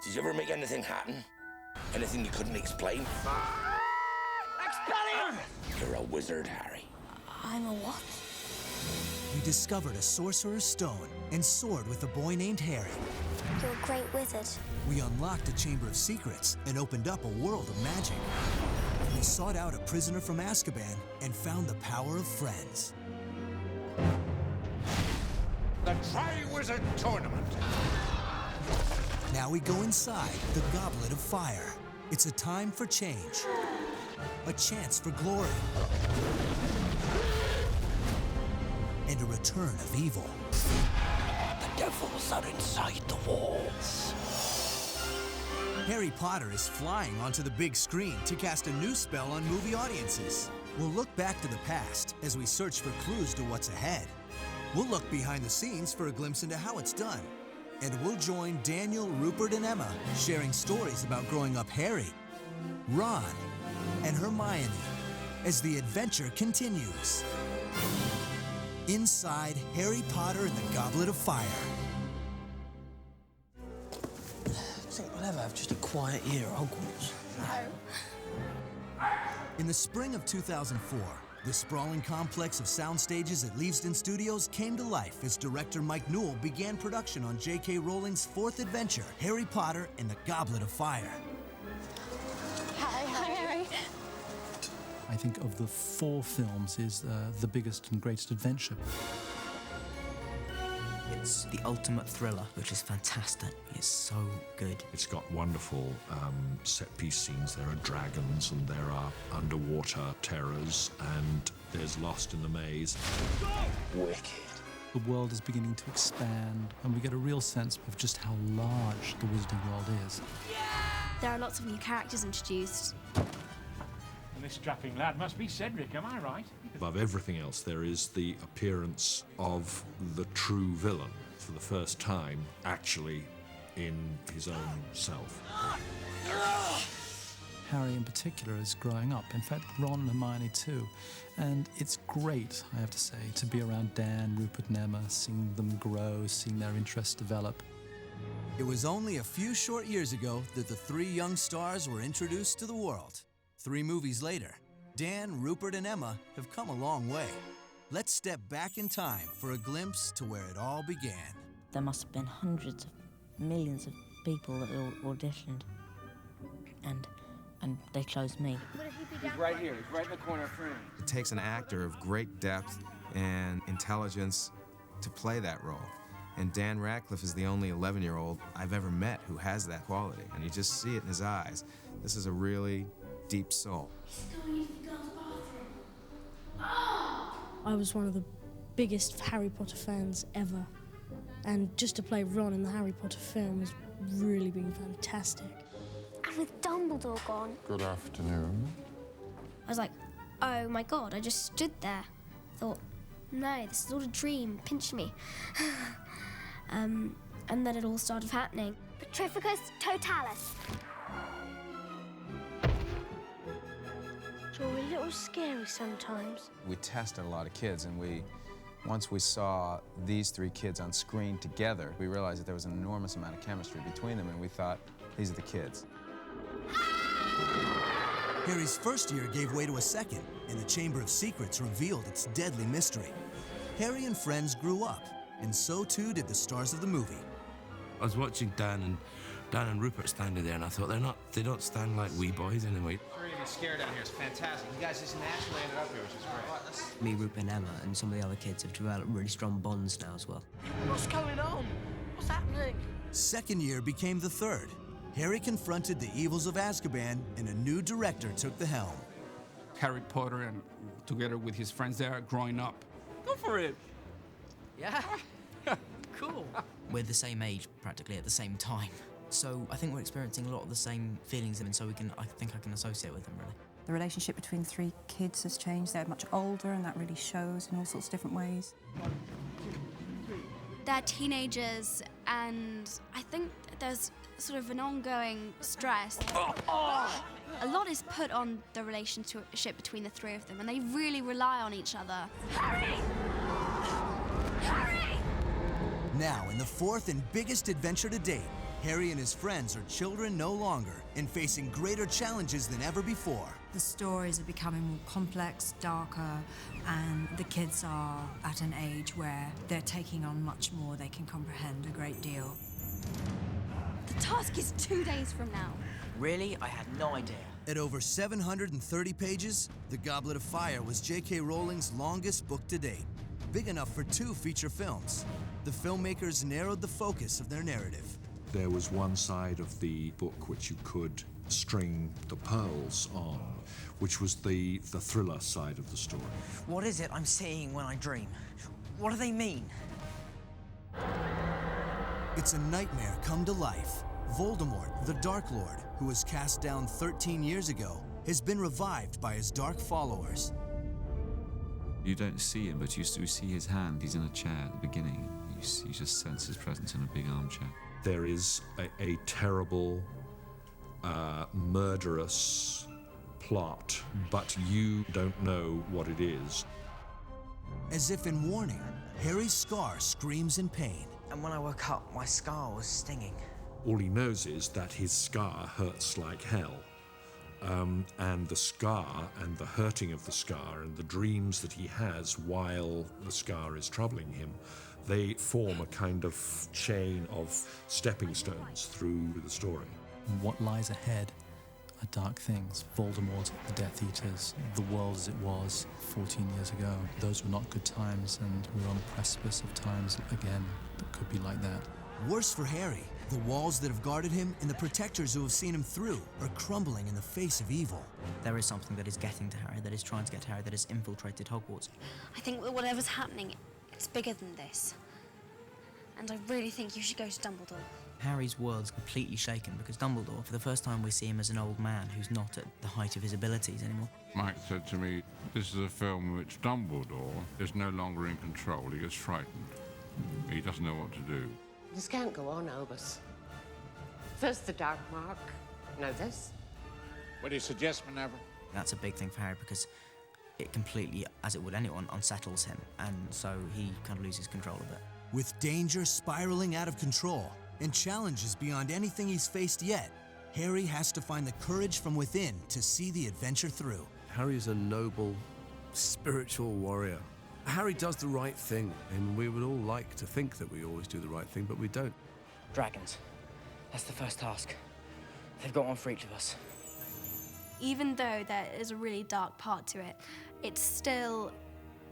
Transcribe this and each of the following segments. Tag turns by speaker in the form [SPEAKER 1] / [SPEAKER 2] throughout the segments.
[SPEAKER 1] Did you ever make anything happen? Anything you couldn't explain?
[SPEAKER 2] Expelliarmus!
[SPEAKER 1] You're a wizard, Harry.
[SPEAKER 3] I'm a what?
[SPEAKER 4] We discovered a sorcerer's stone and soared with a boy named Harry.
[SPEAKER 3] You're a great wizard.
[SPEAKER 4] We unlocked a chamber of secrets and opened up a world of magic. We sought out a prisoner from Azkaban and found the power of friends.
[SPEAKER 1] The Tri-Wizard Tournament.
[SPEAKER 4] Now we go inside the Goblet of Fire. It's a time for change, a chance for glory, and a return of evil.
[SPEAKER 1] The devils are inside the walls.
[SPEAKER 4] Harry Potter is flying onto the big screen to cast a new spell on movie audiences. We'll look back to the past as we search for clues to what's ahead. We'll look behind the scenes for a glimpse into how it's done. And we'll join Daniel, Rupert, and Emma sharing stories about growing up Harry, Ron, and Hermione as the adventure continues. Inside Harry Potter and the Goblet of Fire.
[SPEAKER 5] I think we'll ever have just a quiet year at Hogwarts.
[SPEAKER 3] No.
[SPEAKER 4] In the spring of 2004, the sprawling complex of sound stages at Leavesden Studios came to life as director Mike Newell began production on J.K. Rowling's fourth adventure, Harry Potter and the Goblet of Fire.
[SPEAKER 3] Hi, Harry.
[SPEAKER 6] I think of the 4 films is the biggest and greatest adventure.
[SPEAKER 5] It's the ultimate thriller, which is fantastic. It's so good.
[SPEAKER 7] It's got wonderful set-piece scenes. There are dragons and there are underwater terrors and there's Lost in the Maze.
[SPEAKER 1] Wicked.
[SPEAKER 6] The world is beginning to expand and we get a real sense of just how large the Wizarding World is.
[SPEAKER 8] There are lots of new characters introduced.
[SPEAKER 2] And this strapping lad must be Cedric, am I right?
[SPEAKER 7] Above everything else, there is the appearance of the true villain for the first time, actually in his own self.
[SPEAKER 6] Harry in particular is growing up. In fact, Ron and Hermione too. And it's great, I have to say, to be around Dan, Rupert and Emma, seeing them grow, seeing their interests develop.
[SPEAKER 4] It was only a few short years ago that the 3 young stars were introduced to the world. 3 movies later, Dan, Rupert, and Emma have come a long way. Let's step back in time for a glimpse to where it all began.
[SPEAKER 9] There must have been hundreds of millions of people that all auditioned. And they chose me.
[SPEAKER 2] He's right here. He's right in the corner of frame.
[SPEAKER 10] It takes an actor of great depth and intelligence to play that role. And Dan Radcliffe is the only 11-year-old I've ever met who has that quality. And you just see it in his eyes. This is a really deep soul.
[SPEAKER 11] I was one of the biggest Harry Potter fans ever. And just to play Ron in the Harry Potter film has really been fantastic.
[SPEAKER 3] And with Dumbledore gone.
[SPEAKER 12] Good afternoon.
[SPEAKER 8] I was like, oh my God, I just stood there. Thought, no, this is all a dream, pinch me. And then it all started happening.
[SPEAKER 3] Petrificus Totalis. You're a little scary sometimes.
[SPEAKER 10] We tested a lot of kids, and once we saw these 3 kids on screen together, we realized that there was an enormous amount of chemistry between them, and we thought, these are the kids.
[SPEAKER 4] Harry's first year gave way to a second, and the Chamber of Secrets revealed its deadly mystery. Harry and friends grew up, and so too did the stars of the movie.
[SPEAKER 13] I was watching Dan and Rupert standing there, and I thought they don't stand like wee boys anyway.
[SPEAKER 2] Sure, you're scared down here. It's fantastic. You guys just naturally ended up here, which is great.
[SPEAKER 5] Me, Rupert and Emma and some of the other kids have developed really strong bonds now as well.
[SPEAKER 2] What's going on? What's happening?
[SPEAKER 4] Second year became the third. Harry confronted the evils of Azkaban, and a new director took the helm.
[SPEAKER 14] Harry Potter, and together with his friends there, growing up. Go for it!
[SPEAKER 5] Yeah? Cool. We're the same age, practically, at the same time. So I think we're experiencing a lot of the same feelings, and so I think I can associate with them, really.
[SPEAKER 15] The relationship between 3 kids has changed. They're much older, and that really shows in all sorts of different ways.
[SPEAKER 8] They're teenagers, and I think there's sort of an ongoing stress. A lot is put on the relationship between the 3 of them, and they really rely on each other.
[SPEAKER 3] Harry! Harry!
[SPEAKER 4] Now, in the 4th and biggest adventure to date, Harry and his friends are children no longer and facing greater challenges than ever before.
[SPEAKER 12] The stories are becoming more complex, darker, and the kids are at an age where they're taking on much more. They can comprehend a great deal.
[SPEAKER 8] The task is 2 days from now.
[SPEAKER 5] Really? I had no idea.
[SPEAKER 4] At over 730 pages, The Goblet of Fire was J.K. Rowling's longest book to date, big enough for 2 feature films. The filmmakers narrowed the focus of their narrative.
[SPEAKER 7] There was one side of the book which you could string the pearls on, which was the thriller side of the story.
[SPEAKER 5] What is it I'm seeing when I dream? What do they mean?
[SPEAKER 4] It's a nightmare come to life. Voldemort, the Dark Lord, who was cast down 13 years ago, has been revived by his dark followers.
[SPEAKER 16] You don't see him, but you see his hand. He's in a chair at the beginning. You just sense his presence in a big armchair.
[SPEAKER 7] There is a terrible, murderous plot, but you don't know what it is.
[SPEAKER 4] As if in warning, Harry's scar screams in pain.
[SPEAKER 5] And when I woke up, my scar was stinging.
[SPEAKER 7] All he knows is that his scar hurts like hell. And the scar and the hurting of the scar and the dreams that he has while the scar is troubling him, they form a kind of chain of stepping stones through the story.
[SPEAKER 6] What lies ahead are dark things. Voldemort, the Death Eaters, the world as it was 14 years ago. Those were not good times, and we're on the precipice of times again that could be like that.
[SPEAKER 4] Worse for Harry, the walls that have guarded him and the protectors who have seen him through are crumbling in the face of evil.
[SPEAKER 5] There is something that is getting to Harry, that is trying to get to Harry, that has infiltrated Hogwarts.
[SPEAKER 8] I think that whatever's happening, it's bigger than this. And I really think you should go to Dumbledore.
[SPEAKER 5] Harry's world's completely shaken because Dumbledore, for the first time we see him as an old man who's not at the height of his abilities anymore.
[SPEAKER 14] Mike said to me, this is a film in which Dumbledore is no longer in control. He gets frightened. He doesn't know what to do.
[SPEAKER 17] This can't go on, Albus. First the Dark Mark, now this.
[SPEAKER 2] What do you suggest, Minerva?
[SPEAKER 5] That's a big thing for Harry because it completely, as it would anyone, unsettles him, and so he kind of loses control of it.
[SPEAKER 4] With danger spiraling out of control and challenges beyond anything he's faced yet, Harry has to find the courage from within to see the adventure through.
[SPEAKER 13] Harry is a noble, spiritual warrior. Harry does the right thing, and we would all like to think that we always do the right thing, but we don't.
[SPEAKER 5] Dragons. That's the first task. They've got one for each of us.
[SPEAKER 8] Even though there is a really dark part to it, it still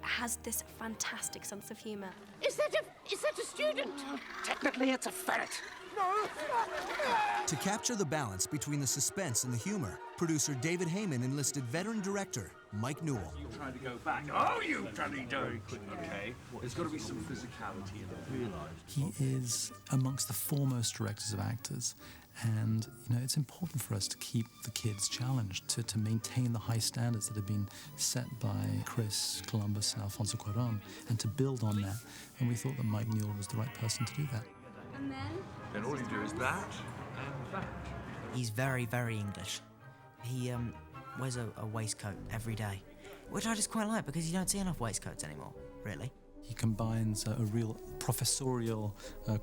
[SPEAKER 8] has this fantastic sense of humour.
[SPEAKER 17] Is that a student? Technically, it's a ferret.
[SPEAKER 4] To capture the balance between the suspense and the humor, producer David Heyman enlisted veteran director Mike Newell.
[SPEAKER 1] You trying to go back? Oh, you bloody do! Okay, there's got to be some physicality in it. Realise.
[SPEAKER 6] He is amongst the foremost directors of actors, and it's important for us to keep the kids challenged, to maintain the high standards that have been set by Chris Columbus and Alfonso Cuarón, and to build on that. And we thought that Mike Newell was the right person to do that.
[SPEAKER 8] And
[SPEAKER 1] Then all you do is that and that.
[SPEAKER 5] He's very, very English. He wears a waistcoat every day, which I just quite like because you don't see enough waistcoats anymore, really.
[SPEAKER 6] He combines a real professorial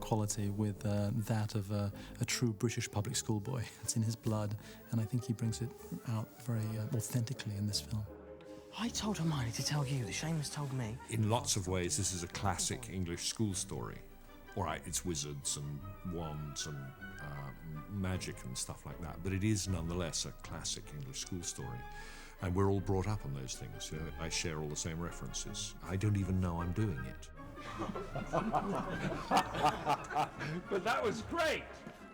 [SPEAKER 6] quality with that of a true British public school boy. It's in his blood, and I think he brings it out very authentically in this film.
[SPEAKER 5] I told Hermione to tell you, Seamus told me.
[SPEAKER 7] In lots of ways, this is a classic English school story. All right, it's wizards and wands and magic and stuff like that, but it is nonetheless a classic English school story. And we're all brought up on those things. I share all the same references. I don't even know I'm doing it.
[SPEAKER 1] But that was great!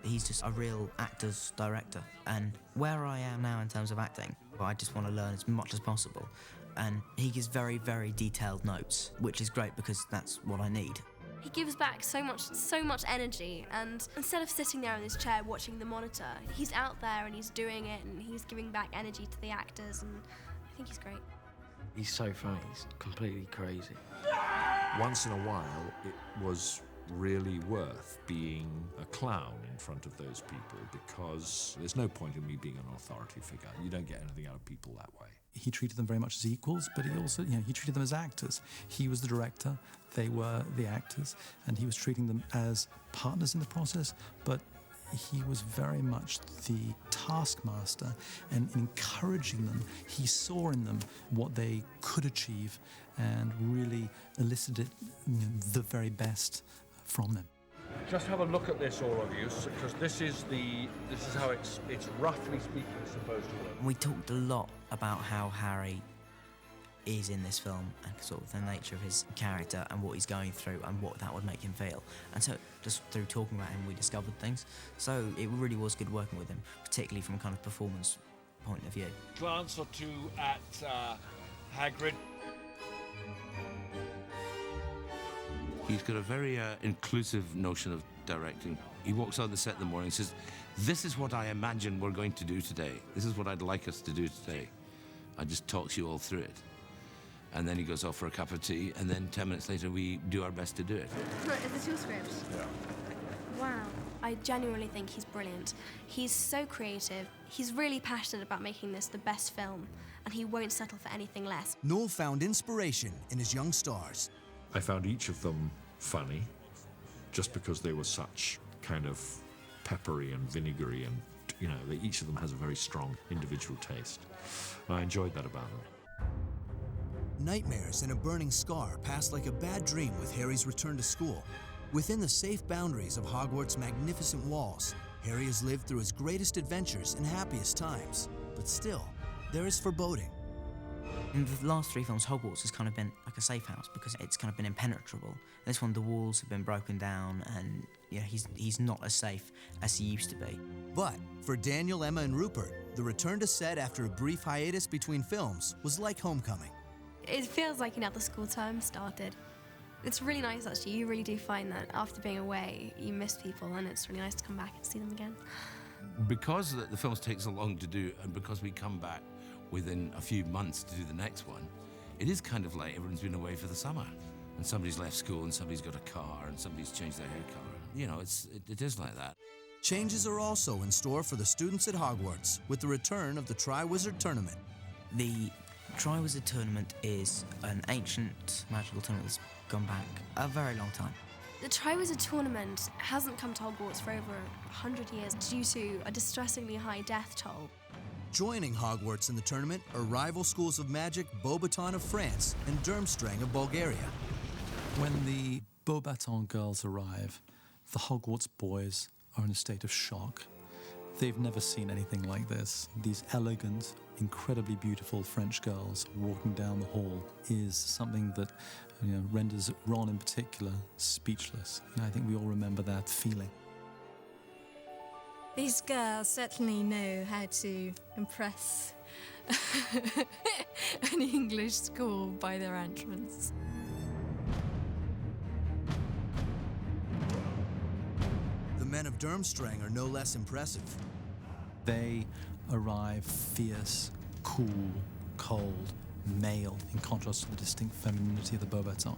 [SPEAKER 5] He's just a real actor's director. And where I am now in terms of acting, I just want to learn as much as possible. And he gives very, very detailed notes, which is great because that's what I need.
[SPEAKER 8] he gives back so much energy, and instead of sitting there in his chair watching the monitor, he's out there and he's doing it and he's giving back energy to the actors, and I think he's great.
[SPEAKER 18] He's so funny, he's completely crazy.
[SPEAKER 7] Once in a while, it was really worth being a clown in front of those people, because there's no point in me being an authority figure. You don't get anything out of people that way.
[SPEAKER 6] He treated them very much as equals, but he also, he treated them as actors. He was the director, they were the actors, and he was treating them as partners in the process, but he was very much the taskmaster, and encouraging them, he saw in them what they could achieve and really elicited the very best from them.
[SPEAKER 1] Just have a look at this, all of you, because this is how it's roughly speaking supposed to work.
[SPEAKER 5] We talked a lot about how Harry is in this film and sort of the nature of his character and what he's going through and what that would make him feel. And so just through talking about him, we discovered things. So it really was good working with him, particularly from a kind of performance point of view.
[SPEAKER 1] Glance or two at Hagrid.
[SPEAKER 13] He's got a very inclusive notion of directing. He walks on the set in the morning and says, "This is what I imagine we're going to do today. This is what I'd like us to do today." I just talks you all through it. And then he goes off for a cup of tea, and then 10 minutes later we do our best to do it.
[SPEAKER 8] Is this your script?
[SPEAKER 1] Yeah.
[SPEAKER 8] Wow. I genuinely think he's brilliant. He's so creative. He's really passionate about making this the best film, and he won't settle for anything less.
[SPEAKER 4] Noel found inspiration in his young stars.
[SPEAKER 7] I found each of them funny, just because they were such kind of peppery and vinegary, and each of them has a very strong individual taste. And I enjoyed that about them.
[SPEAKER 4] Nightmares and a burning scar pass like a bad dream with Harry's return to school. Within the safe boundaries of Hogwarts' magnificent walls, Harry has lived through his greatest adventures and happiest times. But still, there is foreboding.
[SPEAKER 5] In the last three films, Hogwarts has kind of been like a safe house because it's kind of been impenetrable. This one, the walls have been broken down, and he's not as safe as he used to be.
[SPEAKER 4] But for Daniel, Emma, and Rupert, the return to set after a brief hiatus between films was like homecoming.
[SPEAKER 8] It feels like the school term started. It's really nice, actually. You really do find that after being away, you miss people, and it's really nice to come back and see them again.
[SPEAKER 13] Because the films take so long to do, and because we come back within a few months to do the next one, it is kind of like everyone's been away for the summer. And somebody's left school, and somebody's got a car, and somebody's changed their hair color. It is like that.
[SPEAKER 4] Changes are also in store for the students at Hogwarts with the return of the Triwizard Tournament.
[SPEAKER 5] The Triwizard Tournament is an ancient magical tournament that's gone back a very long time.
[SPEAKER 8] The Triwizard Tournament hasn't come to Hogwarts for over 100 years due to a distressingly high death toll.
[SPEAKER 4] Joining Hogwarts in the tournament are rival schools of magic Beauxbaton of France and Durmstrang of Bulgaria.
[SPEAKER 6] When the Beauxbaton girls arrive, the Hogwarts boys are in a state of shock. They've never seen anything like this. These elegant, incredibly beautiful French girls walking down the hall is something that renders Ron in particular speechless. I think we all remember that feeling.
[SPEAKER 19] These girls certainly know how to impress an English school by their entrance.
[SPEAKER 4] The men of Durmstrang are no less impressive.
[SPEAKER 6] They arrive fierce, cool, cold, male, in contrast to the distinct femininity of the Beauxbaton.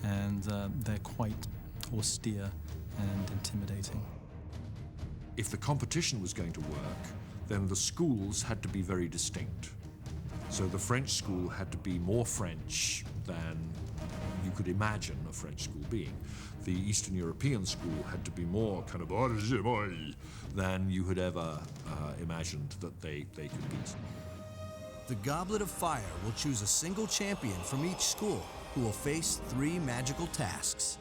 [SPEAKER 6] And they're quite austere and intimidating.
[SPEAKER 7] If the competition was going to work, then the schools had to be very distinct. So the French school had to be more French than you could imagine a French school being. The Eastern European school had to be more kind of than you had ever imagined that they could be.
[SPEAKER 4] The Goblet of Fire will choose a single champion from each school who will face 3 magical tasks.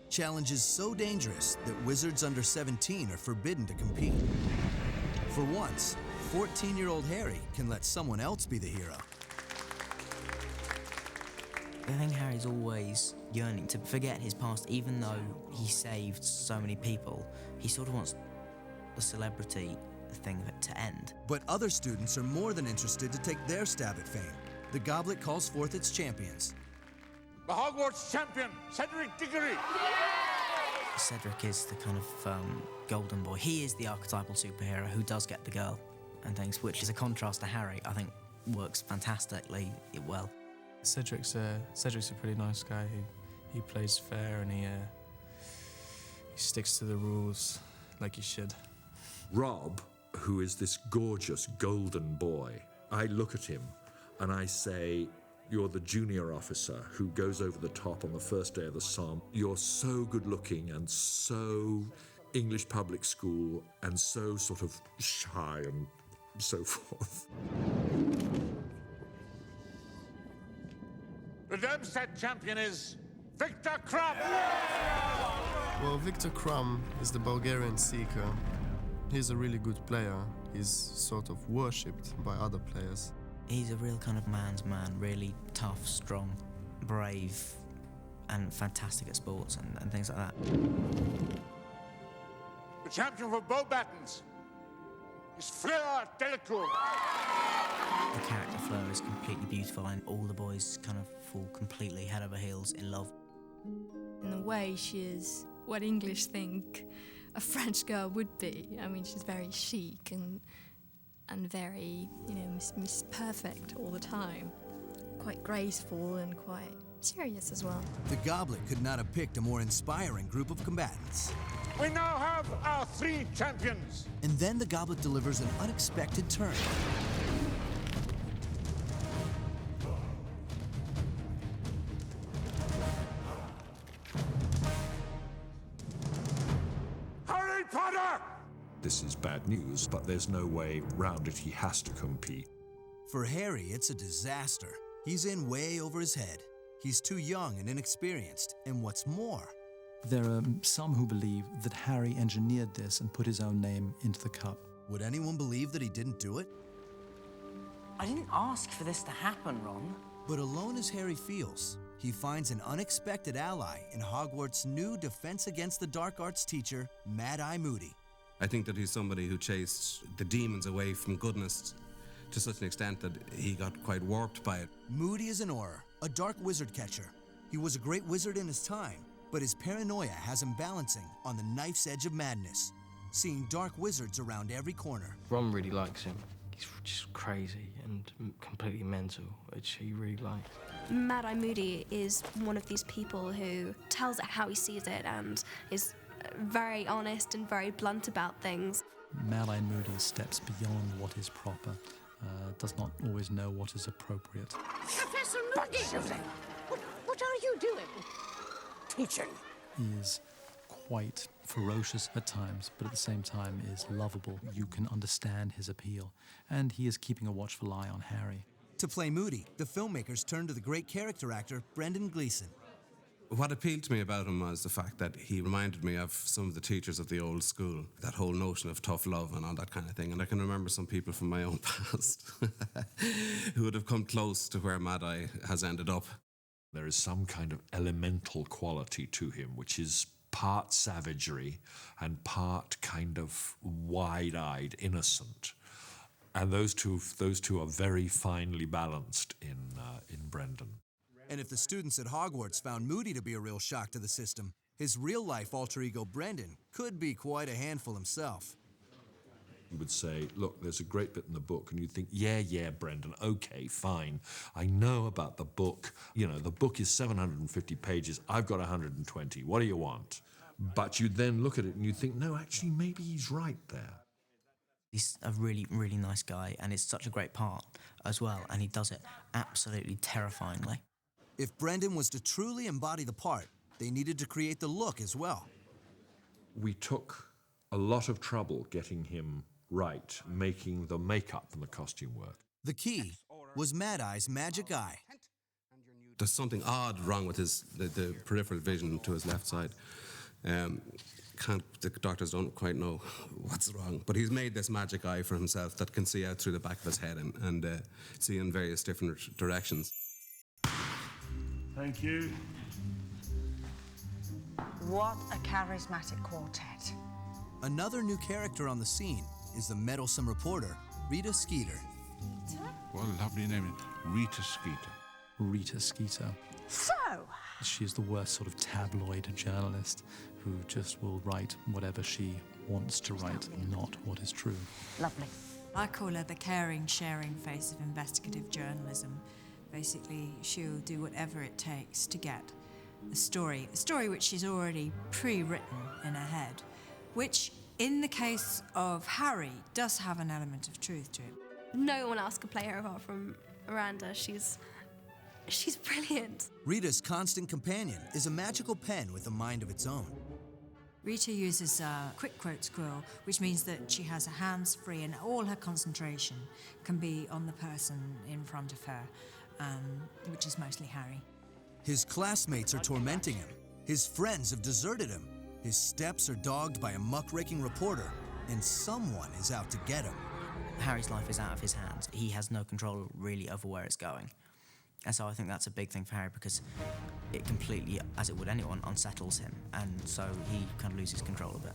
[SPEAKER 4] Challenges so dangerous that wizards under 17 are forbidden to compete. For once, 14-year-old Harry can let someone else be the hero.
[SPEAKER 5] I think Harry's always yearning to forget his past, even though he saved so many people. He sort of wants the celebrity thing of it to end.
[SPEAKER 4] But other students are more than interested to take their stab at fame. The Goblet calls forth its champions.
[SPEAKER 1] The Hogwarts champion, Cedric Diggory!
[SPEAKER 5] Cedric is the kind of golden boy. He is the archetypal superhero who does get the girl and things, which is a contrast to Harry. I think works fantastically well.
[SPEAKER 20] Cedric's a pretty nice guy. He plays fair, and he sticks to the rules like he should.
[SPEAKER 7] Rob, who is this gorgeous golden boy, I look at him and I say, you're the junior officer who goes over the top on the first day of the Somme. You're so good looking and so English public school and so sort of shy and so forth.
[SPEAKER 21] The Darmstadt champion is Viktor Krum!
[SPEAKER 22] Well, Viktor Krum is the Bulgarian seeker. He's a really good player. He's sort of worshipped by other players.
[SPEAKER 5] He's a real kind of man's man, really tough, strong, brave, and fantastic at sports and things like that.
[SPEAKER 21] The champion for bow battens is Fleur Delacour.
[SPEAKER 5] The character Fleur is completely beautiful, and all the boys kind of fall completely head over heels in love.
[SPEAKER 19] In a way, she is what English think a French girl would be. I mean, she's very chic and very, you know, Miss Perfect all the time. Quite graceful and quite serious as well.
[SPEAKER 4] The Goblet could not have picked a more inspiring group of combatants.
[SPEAKER 21] We now have our 3 champions.
[SPEAKER 4] And then the Goblet delivers an unexpected turn.
[SPEAKER 21] Harry Potter!
[SPEAKER 7] This is bad news, but there's no way round it. He has to compete.
[SPEAKER 4] For Harry, it's a disaster. He's in way over his head. He's too young and inexperienced, and what's more,
[SPEAKER 6] There are some who believe that Harry engineered this and put his own name into the cup.
[SPEAKER 4] would anyone believe that he didn't do it?
[SPEAKER 5] I didn't ask for this to happen, Ron.
[SPEAKER 4] But alone as Harry feels, he finds an unexpected ally in Hogwarts' new Defense Against the Dark Arts teacher, Mad-Eye Moody.
[SPEAKER 23] I think that he's somebody who chased the demons away from goodness to such an extent that he got quite warped by it.
[SPEAKER 4] Moody is an Auror, a dark wizard catcher. He was a great wizard in his time, but his paranoia has him balancing on the knife's edge of madness, seeing dark wizards around every corner.
[SPEAKER 18] Ron really likes him. He's just crazy and completely mental, which he really likes.
[SPEAKER 8] Mad-Eye Moody is one of these people who tells it how he sees it and is very honest and very blunt about things.
[SPEAKER 6] Mad-Eye Moody steps beyond what is proper, does not always know what is appropriate.
[SPEAKER 17] Professor Moody! What are you doing? Teaching.
[SPEAKER 6] He is quite ferocious at times, but at the same time is lovable. You can understand his appeal, and he is keeping a watchful eye on Harry.
[SPEAKER 4] To play Moody, the filmmakers turned to the great character actor Brendan Gleeson.
[SPEAKER 23] What appealed to me about him was the fact that he reminded me of some of the teachers of the old school, that whole notion of tough love and all that kind of thing. And I can remember some people from my own past who would have come close to where Mad-Eye has ended up.
[SPEAKER 7] There is some kind of elemental quality to him, which is part savagery and part kind of wide-eyed innocent. And those two are very finely balanced in Brendan.
[SPEAKER 4] And if the students at Hogwarts found Moody to be a real shock to the system, his real-life alter ego Brendan could be quite a handful himself.
[SPEAKER 7] You would say, look, there's a great bit in the book, and you'd think, yeah, Brendan, okay, fine. I know about the book. You know, the book is 750 pages. I've got 120. What do you want? But you'd then look at it and you'd think, no, actually, maybe he's right there.
[SPEAKER 5] He's a really, really nice guy, and it's such a great part as well, and he does it absolutely terrifyingly.
[SPEAKER 4] If Brendan was to truly embody the part, they needed to create the look as well.
[SPEAKER 7] We took a lot of trouble getting him right, making the makeup and the costume work.
[SPEAKER 4] The key was Mad-Eye's magic eye.
[SPEAKER 23] There's something odd wrong with the peripheral vision to his left side. The doctors don't quite know what's wrong, but he's made this magic eye for himself that can see out through the back of his head and see in various different directions.
[SPEAKER 21] Thank you.
[SPEAKER 24] What a charismatic quartet.
[SPEAKER 4] Another new character on the scene is the meddlesome reporter, Rita Skeeter.
[SPEAKER 14] What a lovely name, Rita Skeeter.
[SPEAKER 6] Rita Skeeter.
[SPEAKER 24] So,
[SPEAKER 6] She is the worst sort of tabloid journalist who just will write whatever she wants to write, not what is true.
[SPEAKER 24] lovely.
[SPEAKER 12] I call her the caring, sharing face of investigative journalism. Basically, she'll do whatever it takes to get a story which she's already pre-written in her head, which, in the case of Harry, does have an element of truth to it.
[SPEAKER 8] No one else could play her apart from Miranda. She's brilliant.
[SPEAKER 4] Rita's constant companion is a magical pen with a mind of its own.
[SPEAKER 12] Rita uses a quick quote squirrel, which means that she has her hands free and all her concentration can be on the person in front of her, which is mostly Harry.
[SPEAKER 4] His classmates are tormenting him. His friends have deserted him. His steps are dogged by a muckraking reporter, and someone is out to get him.
[SPEAKER 5] Harry's life is out of his hands. He has no control really over where it's going. And so I think that's a big thing for Harry because it completely, as it would anyone, unsettles him. And so he kind of loses control of it.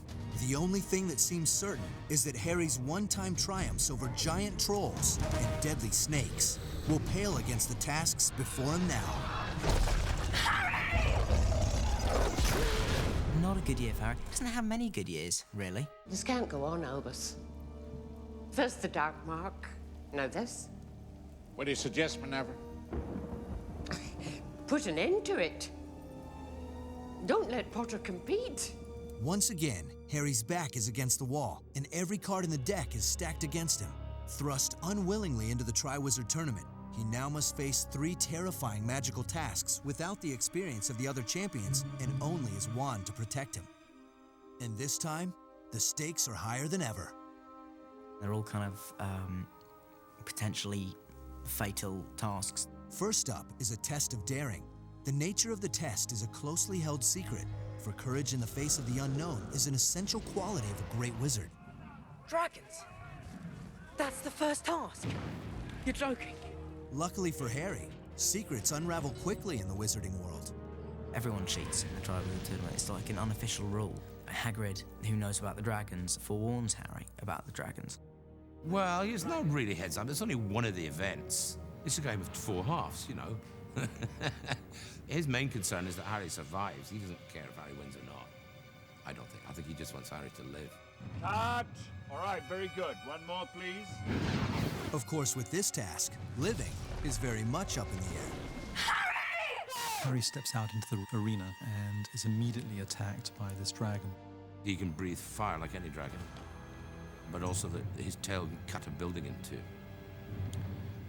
[SPEAKER 4] The only thing that seems certain is that Harry's one-time triumphs over giant trolls and deadly snakes will pale against the tasks before him now.
[SPEAKER 5] Not a good year for Harry. Doesn't have many good years, really.
[SPEAKER 17] This can't go on, Albus. First the Dark Mark, now this.
[SPEAKER 21] What do you suggest, Minerva?
[SPEAKER 17] Put an end to it. Don't let Potter compete.
[SPEAKER 4] Once again, Harry's back is against the wall, and every card in the deck is stacked against him. Thrust unwillingly into the Triwizard Tournament, he now must face 3 terrifying magical tasks without the experience of the other champions and only his wand to protect him. And this time, the stakes are higher than ever.
[SPEAKER 5] They're all kind of potentially fatal tasks.
[SPEAKER 4] First up is a test of daring. The nature of the test is a closely held secret, for courage in the face of the unknown is an essential quality of a great wizard.
[SPEAKER 9] Dragons? That's the first task? You're joking?
[SPEAKER 4] Luckily for Harry, secrets unravel quickly in the wizarding world.
[SPEAKER 5] Everyone cheats in the Triwizard Tournament. It's like an unofficial rule. Hagrid, who knows about the dragons, forewarns Harry about the dragons.
[SPEAKER 13] Well, it's not really heads up. It's only one of the events. It's a game of 4 halves, you know. His main concern is that Harry survives. He doesn't care if Harry wins or not. I don't think. I think he just wants Harry to live.
[SPEAKER 21] Cut! All right, very good. One more, please.
[SPEAKER 4] Of course, with this task, living is very much up in the air.
[SPEAKER 6] Harry steps out into the arena and is immediately attacked by this dragon.
[SPEAKER 13] He can breathe fire like any dragon, but also that his tail can cut a building in 2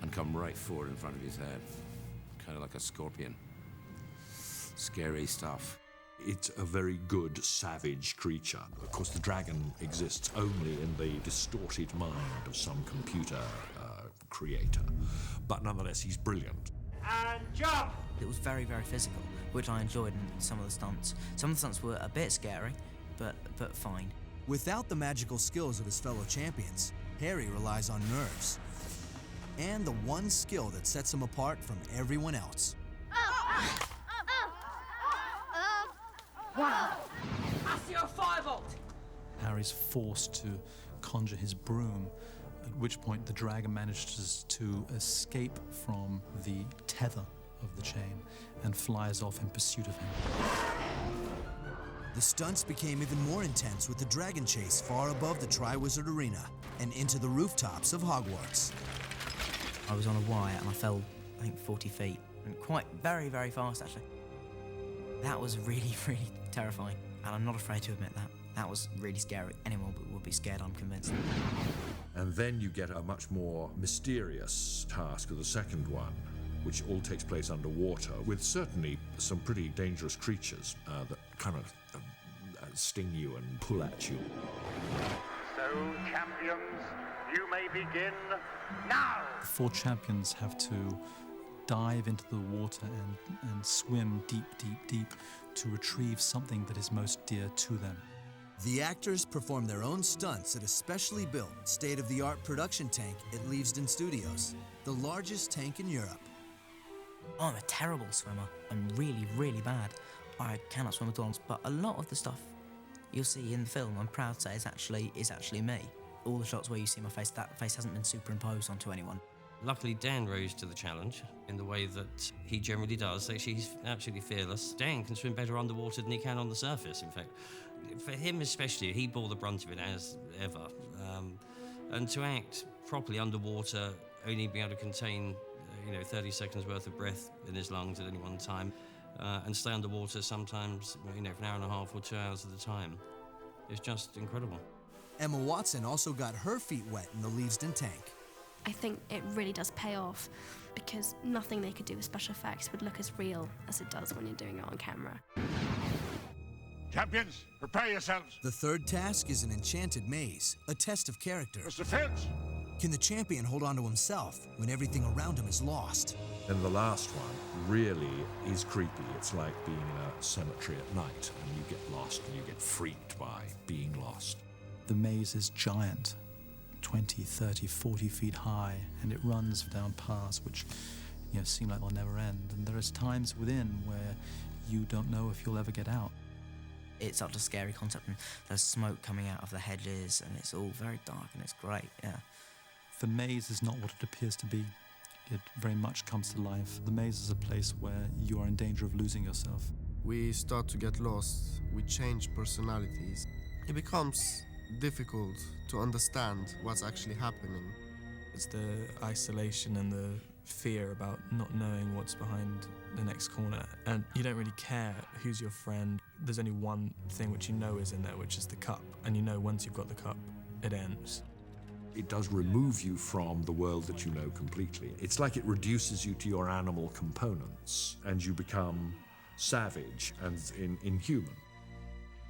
[SPEAKER 13] and come right forward in front of his head, kind of like a scorpion. Scary stuff.
[SPEAKER 7] It's a very good, savage creature. Of course, the dragon exists only in the distorted mind of some computer creator. But nonetheless, he's brilliant.
[SPEAKER 21] And jump!
[SPEAKER 5] It was very, very physical, which I enjoyed in some of the stunts. Some of the stunts were a bit scary, but fine.
[SPEAKER 4] Without the magical skills of his fellow champions, Harry relies on nerves. And the one skill that sets him apart from everyone else.
[SPEAKER 9] Wow! I see a firebolt!
[SPEAKER 6] Harry's forced to conjure his broom, at which point the dragon manages to escape from the tether of the chain and flies off in pursuit of him.
[SPEAKER 4] The stunts became even more intense with the dragon chase far above the Triwizard Arena and into the rooftops of Hogwarts.
[SPEAKER 5] I was on a wire and I fell, I think, 40 feet. And quite very, very fast, actually. That was really, really terrifying. And I'm not afraid to admit that. That was really scary. Anyone would be scared, I'm convinced.
[SPEAKER 7] And then you get a much more mysterious task of the second one, which all takes place underwater, with certainly some pretty dangerous creatures that kind of sting you and pull at you.
[SPEAKER 21] So, champions, you may begin now!
[SPEAKER 6] The 4 champions have to dive into the water and swim deep, deep, deep to retrieve something that is most dear to them.
[SPEAKER 4] The actors perform their own stunts at a specially built, state-of-the-art production tank at Leavesden Studios, the largest tank in Europe.
[SPEAKER 5] Oh, I'm a terrible swimmer. I'm really, really bad. I cannot swim at all, but a lot of the stuff you'll see in the film, I'm proud to say, is actually me. All the shots where you see my face, that face hasn't been superimposed onto anyone.
[SPEAKER 10] Luckily, Dan rose to the challenge in the way that he generally does. Actually, he's absolutely fearless. Dan can swim better underwater than he can on the surface, in fact. For him especially, he bore the brunt of it as ever. And to act properly underwater, only being able to contain 30 seconds worth of breath in his lungs at any one time, and stay underwater sometimes, for an hour and a half or 2 hours at a time. It's just incredible.
[SPEAKER 4] Emma Watson also got her feet wet in the Leavesden tank.
[SPEAKER 8] I think it really does pay off because nothing they could do with special effects would look as real as it does when you're doing it on camera.
[SPEAKER 21] Champions, prepare yourselves.
[SPEAKER 4] The third task is an enchanted maze, a test of character.
[SPEAKER 21] Mr. Filch!
[SPEAKER 4] Can the champion hold on to himself when everything around him is lost?
[SPEAKER 7] And the last one really is creepy. It's like being in a cemetery at night and you get lost and you get freaked by being lost.
[SPEAKER 6] The maze is giant, 20, 30, 40 feet high, and it runs down paths which seem like they'll never end. And there is times within where you don't know if you'll ever get out.
[SPEAKER 5] It's such a scary concept, and there's smoke coming out of the hedges, and it's all very dark, and it's great, yeah.
[SPEAKER 6] The maze is not what it appears to be. It very much comes to life. The maze is a place where you are in danger of losing yourself.
[SPEAKER 22] We start to get lost, we change personalities. It becomes difficult to understand what's actually happening.
[SPEAKER 20] It's the isolation and the fear about not knowing what's behind the next corner, and you don't really care who's your friend. There's only one thing which you know is in there, which is the cup, and you know once you've got the cup, it ends.
[SPEAKER 7] It does remove you from the world that you know completely. It's like it reduces you to your animal components, and you become savage and inhuman.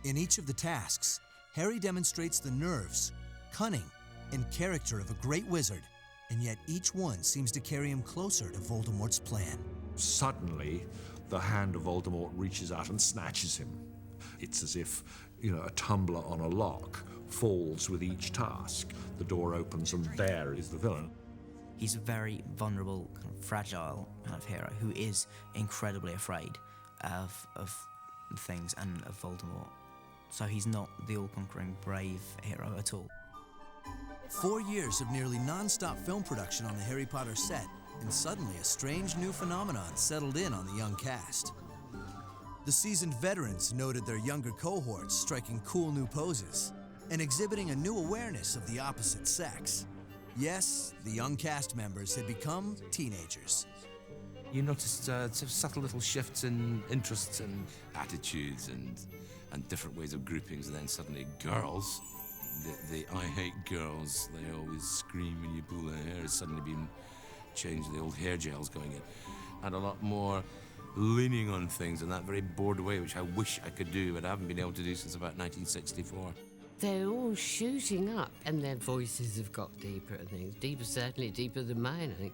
[SPEAKER 4] In each of the tasks, Harry demonstrates the nerves, cunning, and character of a great wizard, and yet each one seems to carry him closer to Voldemort's plan.
[SPEAKER 7] Suddenly, the hand of Voldemort reaches out and snatches him. It's as if, a tumbler on a lock falls with each task. The door opens and there is the villain.
[SPEAKER 5] He's a very vulnerable, kind of fragile kind of hero who is incredibly afraid of things and of Voldemort. So he's not the all-conquering brave hero at all.
[SPEAKER 4] 4 years of nearly non-stop film production on the Harry Potter set, and suddenly a strange new phenomenon settled in on the young cast. The seasoned veterans noted their younger cohorts striking cool new poses and exhibiting a new awareness of the opposite sex. Yes, the young cast members had become teenagers.
[SPEAKER 13] You noticed subtle little shifts in interests and attitudes and different ways of groupings, and then suddenly girls, the I hate girls, they always scream when you pull their hair, has suddenly been changed, the old hair gel's going in, and a lot more leaning on things in that very bored way, which I wish I could do, but I haven't been able to do since about 1964.
[SPEAKER 17] They're all shooting up, and their voices have got deeper and things. Deeper, certainly deeper than mine, I think.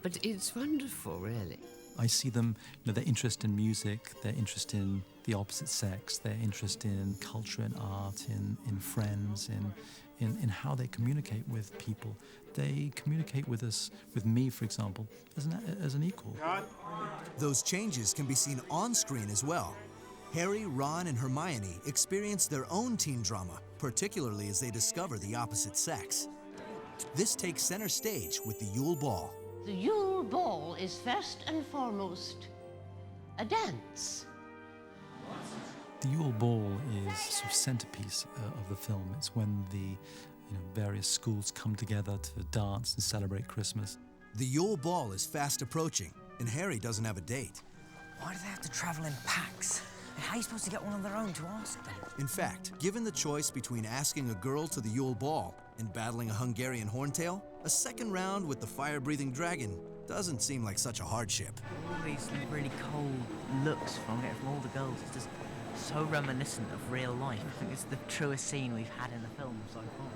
[SPEAKER 17] But it's wonderful, really.
[SPEAKER 6] I see them, their interest in music, their interest in the opposite sex, their interest in culture and art, in friends, in how they communicate with people. They communicate with us, with me, for example, as an equal.
[SPEAKER 4] Those changes can be seen on screen as well. Harry, Ron, and Hermione experience their own teen drama, particularly as they discover the opposite sex. This takes center stage with the Yule Ball.
[SPEAKER 17] The Yule Ball is first and foremost a dance.
[SPEAKER 6] The Yule Ball is sort of centerpiece of the film. It's when the various schools come together to dance and celebrate Christmas.
[SPEAKER 4] The Yule Ball is fast approaching, and Harry doesn't have a date.
[SPEAKER 5] Why do they have to travel in packs? How are you supposed to get one of their own to ask them?
[SPEAKER 4] In fact, given the choice between asking a girl to the Yule Ball and battling a Hungarian horntail, a second round with the fire-breathing dragon doesn't seem like such a hardship.
[SPEAKER 5] All these really cold looks from all the girls, it's just so reminiscent of real life. I think it's the truest scene we've had in the film so far.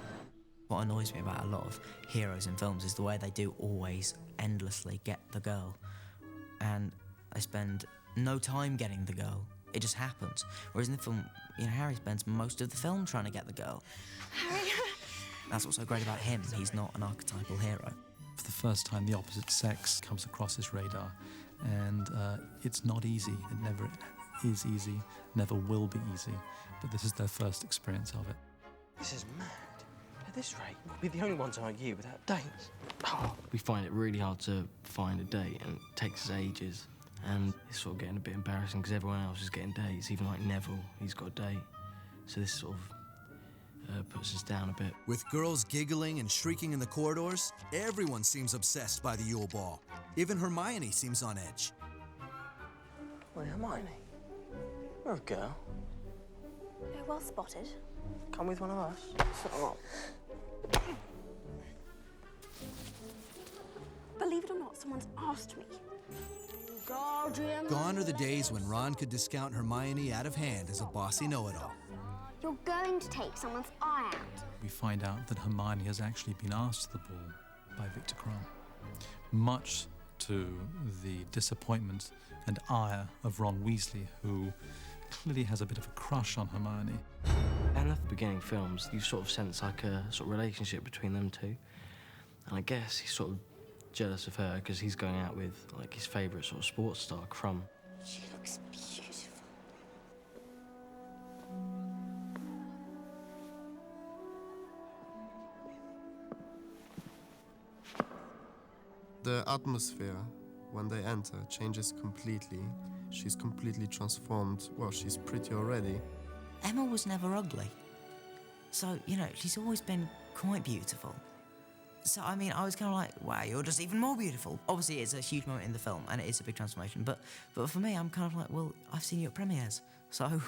[SPEAKER 5] What annoys me about a lot of heroes in films is the way they do always endlessly get the girl. And they spend no time getting the girl. It just happens. Whereas in the film, Harry spends most of the film trying to get the girl.
[SPEAKER 8] Harry!
[SPEAKER 5] That's what's so great about him. He's not an archetypal hero.
[SPEAKER 6] For the first time, the opposite sex comes across his radar, and it's not easy. It never is easy, never will be easy, but this is their first experience of it.
[SPEAKER 18] This is mad. At this rate, we'll be the only ones like you without dates. We find it really hard to find a date, and it takes us ages. And it's sort of getting a bit embarrassing because everyone else is getting dates, even like Neville, he's got a date. So this sort of puts us down a bit.
[SPEAKER 4] With girls giggling and shrieking in the corridors, everyone seems obsessed by the Yule Ball. Even Hermione seems on edge.
[SPEAKER 18] Wait, Hermione, you're a girl.
[SPEAKER 8] Yeah, well spotted.
[SPEAKER 18] Come with one of us. Oh.
[SPEAKER 8] Believe it or not, someone's asked me.
[SPEAKER 9] Guardian.
[SPEAKER 4] Gone are the days when Ron could discount Hermione out of hand as a bossy know-it-all.
[SPEAKER 3] You're going to take someone's eye out.
[SPEAKER 6] We find out that Hermione has actually been asked to the ball by Victor Crumb, much to the disappointment and ire of Ron Weasley, who clearly has a bit of a crush on Hermione.
[SPEAKER 18] And at the beginning films, you sort of sense like a sort of relationship between them two. And I guess he's sort of jealous of her because he's going out with like his favourite sort of sports star, Crumb.
[SPEAKER 3] She looks beautiful.
[SPEAKER 22] The atmosphere, when they enter, changes completely. She's completely transformed. Well, she's pretty already.
[SPEAKER 5] Emma was never ugly. So, you know, she's always been quite beautiful. So, I mean, I was kind of like, wow, you're just even more beautiful. Obviously, it's a huge moment in the film, and it is a big transformation. But for me, I'm kind of like, well, I've seen you at premieres. So,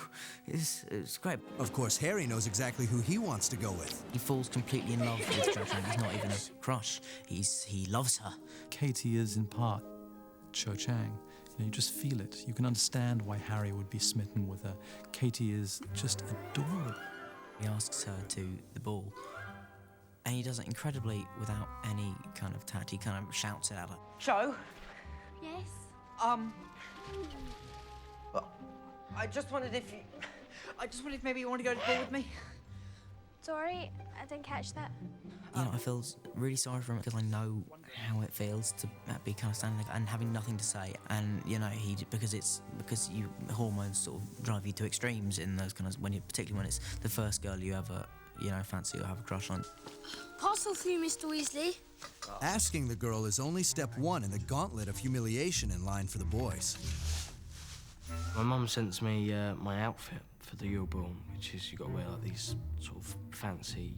[SPEAKER 5] it's great.
[SPEAKER 4] Of course, Harry knows exactly who he wants to go with.
[SPEAKER 5] He falls completely in love with Cho Chang. He's not even a crush. He loves her.
[SPEAKER 6] Katie is, in part, Cho Chang. You know, you just feel it. You can understand why Harry would be smitten with her. Katie is just adorable.
[SPEAKER 5] He asks her to the ball, and he does it incredibly without any kind of tact. He kind of shouts it at her.
[SPEAKER 9] Cho?
[SPEAKER 8] Yes?
[SPEAKER 9] Well, I just wondered if maybe you want to go to the ball with me.
[SPEAKER 8] Sorry, I didn't catch that.
[SPEAKER 5] You know, I feel really sorry for him because I know how it feels to be kind of standing there and having nothing to say. And you know, because hormones sort of drive you to extremes in those kind of particularly when it's the first girl you ever fancy or have a crush on.
[SPEAKER 3] Parcel for you, Mr. Weasley.
[SPEAKER 4] Asking the girl is only step one in the gauntlet of humiliation in line for the boys.
[SPEAKER 18] My mum sends me my outfit for the Yule Ball, which is you got to wear like these sort of fancy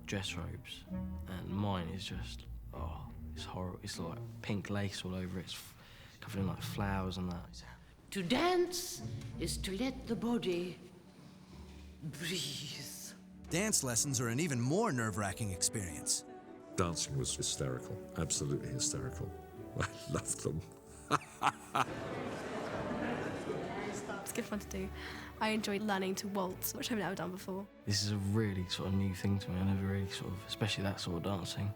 [SPEAKER 18] dress robes, and mine is just it's horrible. It's like pink lace all over it. It's covered in like flowers and that.
[SPEAKER 17] To dance is to let the body breathe.
[SPEAKER 4] Dance lessons are an even more nerve-wracking experience.
[SPEAKER 7] Dancing was hysterical, absolutely hysterical. I loved them.
[SPEAKER 11] It's good fun to do. I enjoyed learning to waltz, which I've never done before.
[SPEAKER 18] This is a really sort of new thing to me. I never really sort of, especially that sort of dancing.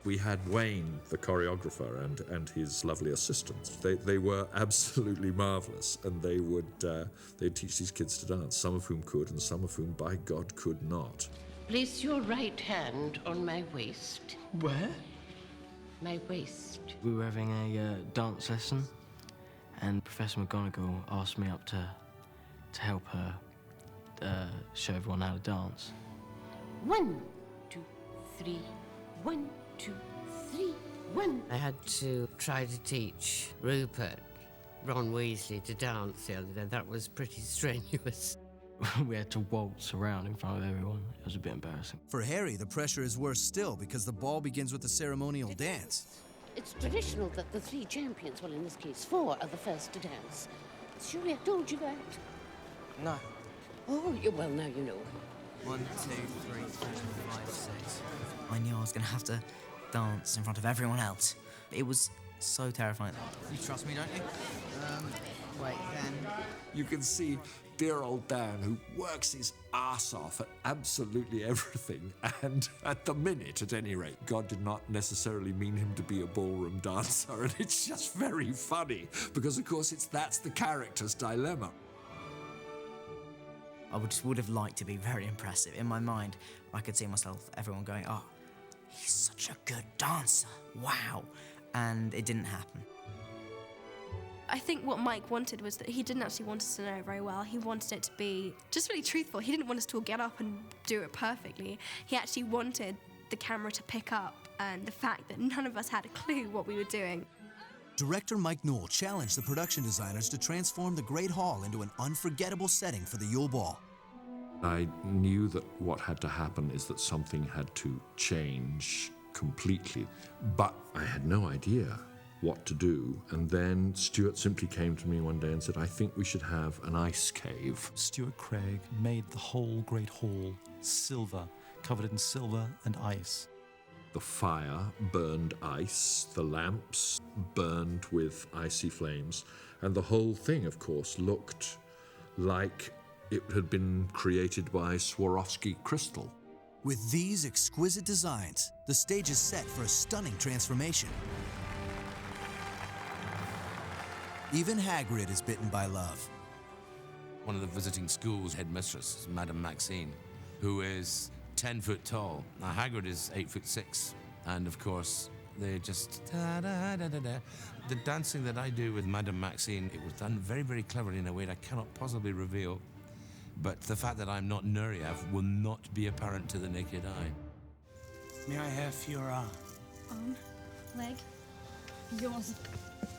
[SPEAKER 7] We had Wayne, the choreographer, and his lovely assistants. They were absolutely marvellous, and they'd teach these kids to dance, some of whom could, and some of whom, by God, could not.
[SPEAKER 17] Place your right hand on my waist.
[SPEAKER 18] Where?
[SPEAKER 17] My waist.
[SPEAKER 18] We were having a dance lesson, and Professor McGonagall asked me up to help her show everyone how to dance.
[SPEAKER 17] 1, 2, 3. 1, 2, 3, 1. I had to try to teach Rupert, Ron Weasley, to dance the other day. That was pretty strenuous.
[SPEAKER 18] We had to waltz around in front of everyone. It was a bit embarrassing.
[SPEAKER 4] For Harry, the pressure is worse still because the ball begins with the ceremonial dance.
[SPEAKER 17] It's traditional that the 3 champions, well, in this case 4, are the first to dance. Surely I told you that.
[SPEAKER 9] No.
[SPEAKER 17] Oh, well, now you know.
[SPEAKER 5] 1, 2, 3, 4, 5, 6. I knew I was going to have to dance in front of everyone else. It was so terrifying.
[SPEAKER 15] You trust me, don't you? Wait, then.
[SPEAKER 7] You can see dear old Dan, who works his ass off at absolutely everything, and at the minute, at any rate, God did not necessarily mean him to be a ballroom dancer, and it's just very funny, because of course that's the character's dilemma.
[SPEAKER 5] I would have liked to be very impressive. In my mind, I could see everyone going, oh, he's such a good dancer, wow. And it didn't happen.
[SPEAKER 11] I think what Mike wanted was that he didn't actually want us to know it very well. He wanted it to be just really truthful. He didn't want us to all get up and do it perfectly. He actually wanted the camera to pick up and the fact that none of us had a clue what we were doing.
[SPEAKER 4] Director Mike Newell challenged the production designers to transform the Great Hall into an unforgettable setting for the Yule Ball.
[SPEAKER 7] I knew that what had to happen is that something had to change completely, but I had no idea what to do. And then Stuart simply came to me one day and said, I think we should have an ice cave.
[SPEAKER 6] Stuart Craig made the whole Great Hall silver, covered in silver and ice.
[SPEAKER 7] The fire burned ice, the lamps burned with icy flames, and the whole thing, of course, looked like it had been created by Swarovski crystal.
[SPEAKER 4] With these exquisite designs, the stage is set for a stunning transformation. Even Hagrid is bitten by love.
[SPEAKER 13] One of the visiting school's headmistress is Madame Maxine, who is 10 foot tall. Now, Hagrid is 8'6", and of course, they're just da-da-da-da-da. The dancing that I do with Madame Maxine, it was done very, very cleverly in a way that I cannot possibly reveal. But the fact that I'm not Nureyev will not be apparent to the naked eye.
[SPEAKER 1] May I have your arm?
[SPEAKER 8] Arm, leg, yours.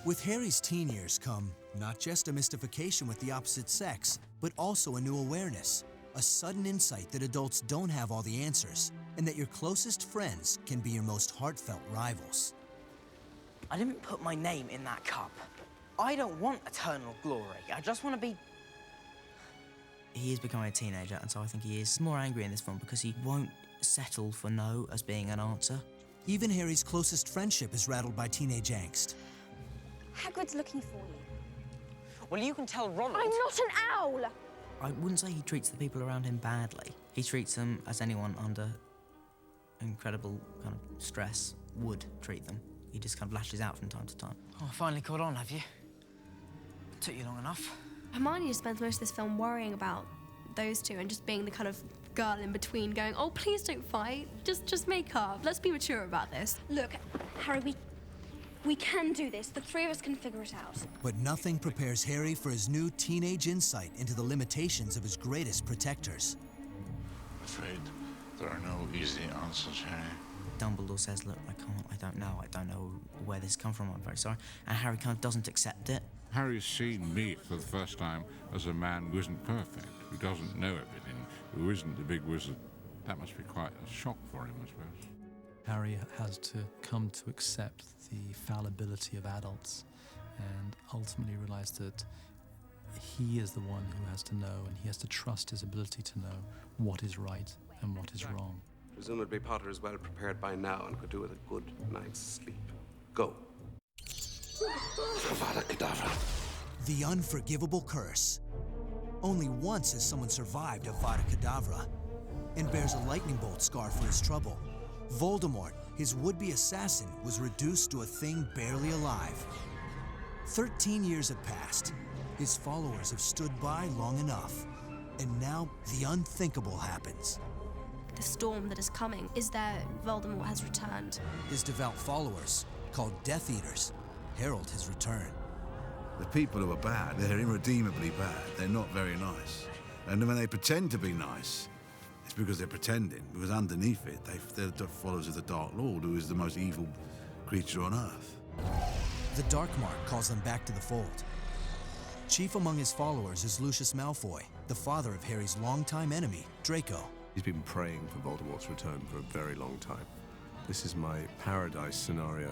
[SPEAKER 4] With Harry's teen years come not just a mystification with the opposite sex, but also a new awareness, a sudden insight that adults don't have all the answers, and that your closest friends can be your most heartfelt rivals.
[SPEAKER 9] I didn't put my name in that cup. I don't want eternal glory. I just want to be...
[SPEAKER 5] He is becoming a teenager, and so I think he is more angry in this film because he won't settle for no as being an answer.
[SPEAKER 4] Even Harry's closest friendship is rattled by teenage angst.
[SPEAKER 3] Hagrid's looking for you.
[SPEAKER 9] Well, you can tell Ronald...
[SPEAKER 3] I'm not an owl!
[SPEAKER 5] I wouldn't say he treats the people around him badly. He treats them as anyone under incredible kind of stress would treat them. He just kind of lashes out from time to time.
[SPEAKER 9] Oh, finally caught on, have you? Took you long enough.
[SPEAKER 11] Hermione just spends most of this film worrying about those two and just being the kind of girl in between going, oh, please don't fight. Just make up. Let's be mature about this.
[SPEAKER 3] Look, Harry, we can do this. The three of us can figure it out.
[SPEAKER 4] But nothing prepares Harry for his new teenage insight into the limitations of his greatest protectors.
[SPEAKER 14] I'm afraid there are no easy answers, Harry.
[SPEAKER 5] Dumbledore says, look, I don't know where this come from, I'm very sorry. And Harry kind of doesn't accept it.
[SPEAKER 14] Harry's seen me for the first time as a man who isn't perfect, who doesn't know everything, who isn't the big wizard. That must be quite a shock for him, I suppose.
[SPEAKER 6] Harry has to come to accept the fallibility of adults and ultimately realize that he is the one who has to know, and he has to trust his ability to know what is right and what is wrong.
[SPEAKER 23] Presumably Potter is well prepared by now and could do with a good night's sleep. Go.
[SPEAKER 4] Avada Kedavra. The unforgivable curse. Only once has someone survived Avada Kedavra and bears a lightning bolt scar for his trouble. Voldemort, his would-be assassin, was reduced to a thing barely alive. 13 years have passed. His followers have stood by long enough. And now the unthinkable happens.
[SPEAKER 11] The storm that is coming is that Voldemort has returned.
[SPEAKER 4] His devout followers, called Death Eaters, herald his return.
[SPEAKER 2] The people who are bad, they're irredeemably bad. They're not very nice. And when they pretend to be nice, it's because they're pretending, because underneath it, they're the followers of the Dark Lord, who is the most evil creature on Earth.
[SPEAKER 4] The Dark Mark calls them back to the fold. Chief among his followers is Lucius Malfoy, the father of Harry's longtime enemy, Draco.
[SPEAKER 16] He's been praying for Voldemort's return for a very long time. This is my paradise scenario.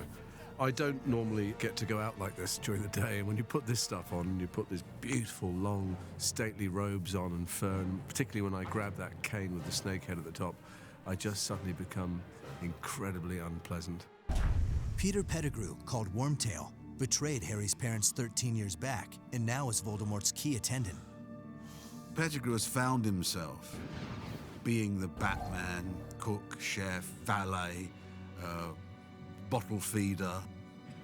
[SPEAKER 16] I don't normally get to go out like this during the day, and when you put this stuff on, and you put these beautiful, long, stately robes on and fur, and particularly when I grab that cane with the snake head at the top, I just suddenly become incredibly unpleasant.
[SPEAKER 4] Peter Pettigrew, called Wormtail, betrayed Harry's parents 13 years back, and now is Voldemort's key attendant.
[SPEAKER 2] Pettigrew has found himself being the Batman, cook, chef, valet, bottle feeder.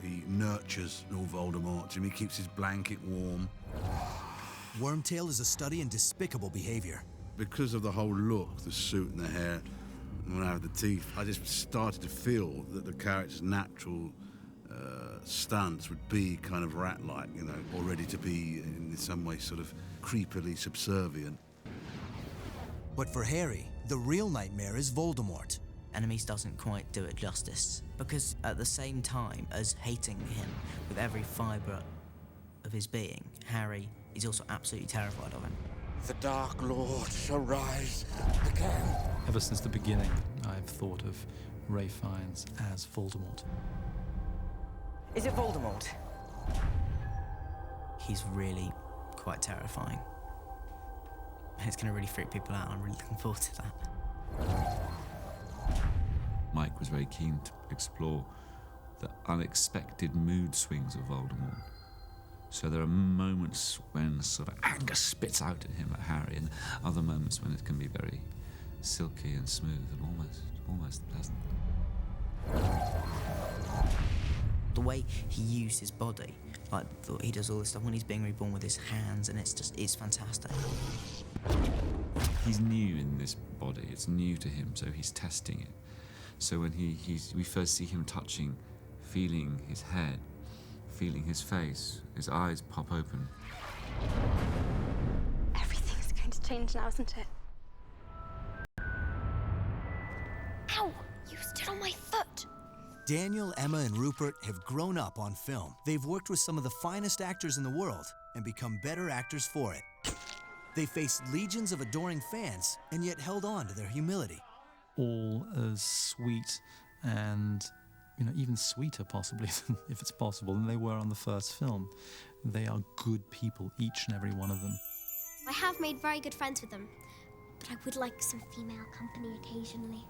[SPEAKER 2] He nurtures Lord Voldemort. He keeps his blanket warm.
[SPEAKER 4] Wormtail is a study in despicable behavior.
[SPEAKER 2] Because of the whole look, the suit and the hair, and when I have the teeth, I just started to feel that the character's natural stance would be kind of rat-like, you know, or ready to be in some way sort of creepily subservient.
[SPEAKER 4] But for Harry, the real nightmare is Voldemort.
[SPEAKER 5] Enemies doesn't quite do it justice, because at the same time as hating him with every fibre of his being, Harry is also absolutely terrified of him.
[SPEAKER 21] The Dark Lord shall rise again.
[SPEAKER 6] Ever since the beginning, I've thought of Ralph Fiennes as Voldemort.
[SPEAKER 9] Is it Voldemort?
[SPEAKER 5] He's really quite terrifying. And it's going to really freak people out. I'm really looking forward to that.
[SPEAKER 19] Mike
[SPEAKER 1] Mike was very keen to explore the unexpected mood swings of Voldemort. So there are moments when sort of anger spits out at him, at Harry, and other moments when it can be very silky and smooth and almost pleasant.
[SPEAKER 5] The way he used his body, like he does all this stuff when he's being reborn with his hands, and it's fantastic.
[SPEAKER 1] He's new in this body, it's new to him, so he's testing it. So when we first see him touching, feeling his head, feeling his face, his eyes pop open.
[SPEAKER 3] Everything's going to change now, isn't it? Ow! You stood on my foot!
[SPEAKER 4] Daniel, Emma, and Rupert have grown up on film. They've worked with some of the finest actors in the world and become better actors for it. They faced legions of adoring fans and yet held on to their humility.
[SPEAKER 6] All as sweet and, even sweeter possibly, if it's possible, than they were on the first film. They are good people, each and every one of them.
[SPEAKER 12] I have made very good friends with them, but I would like some female company occasionally.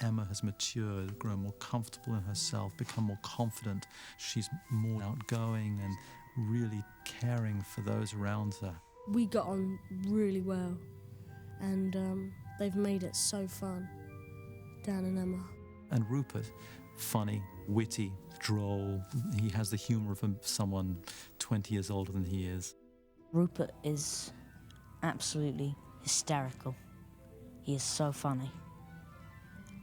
[SPEAKER 6] Emma has matured, grown more comfortable in herself, become more confident. She's more outgoing and really caring for those around her.
[SPEAKER 19] We got on really well, and they've made it so fun, Dan and Emma.
[SPEAKER 6] And Rupert, funny, witty, droll. He has the humour of someone 20 years older than he is.
[SPEAKER 24] Rupert is absolutely hysterical. He is so funny.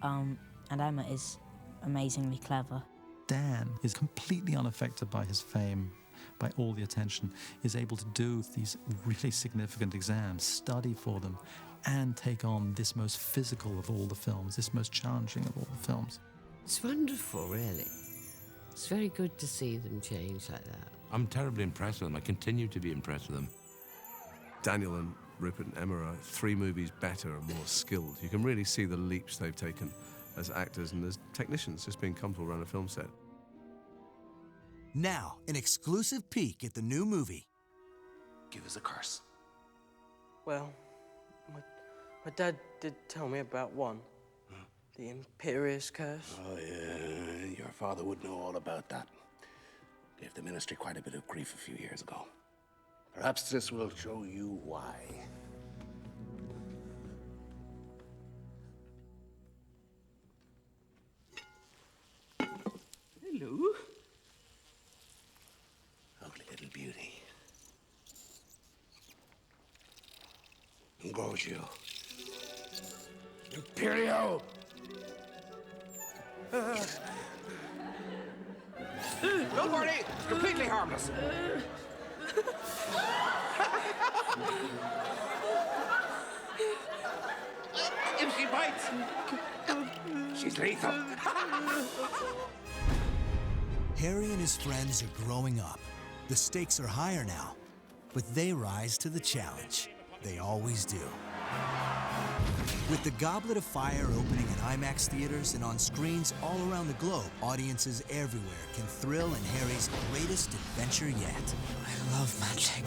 [SPEAKER 24] And Emma is amazingly clever.
[SPEAKER 6] Dan is completely unaffected by his fame, by all the attention, is able to do these really significant exams, study for them, and take on this most physical of all the films, this most challenging of all the films.
[SPEAKER 17] It's wonderful, really. It's very good to see them change like that.
[SPEAKER 13] I'm terribly impressed with them. I continue to be impressed with them.
[SPEAKER 16] Daniel and Rupert and Emma are 3 movies better and more skilled. You can really see the leaps they've taken as actors and as technicians, just being comfortable around a film set.
[SPEAKER 4] Now, an exclusive peek at the new movie.
[SPEAKER 25] Give us a curse.
[SPEAKER 18] Well, my dad did tell me about one. The Imperious Curse.
[SPEAKER 25] Oh, yeah, your father would know all about that. Gave the ministry quite a bit of grief a few years ago. Perhaps this will show you why. Hello. Ugly little beauty. Gorgio. Imperio!
[SPEAKER 26] Don't worry, it's completely harmless.
[SPEAKER 25] If she bites, she's lethal.
[SPEAKER 4] Harry and his friends are growing up. The stakes are higher now, but they rise to the challenge. They always do. With the Goblet of Fire opening in IMAX theaters and on screens all around the globe, audiences everywhere can thrill in Harry's greatest adventure yet.
[SPEAKER 5] I love magic.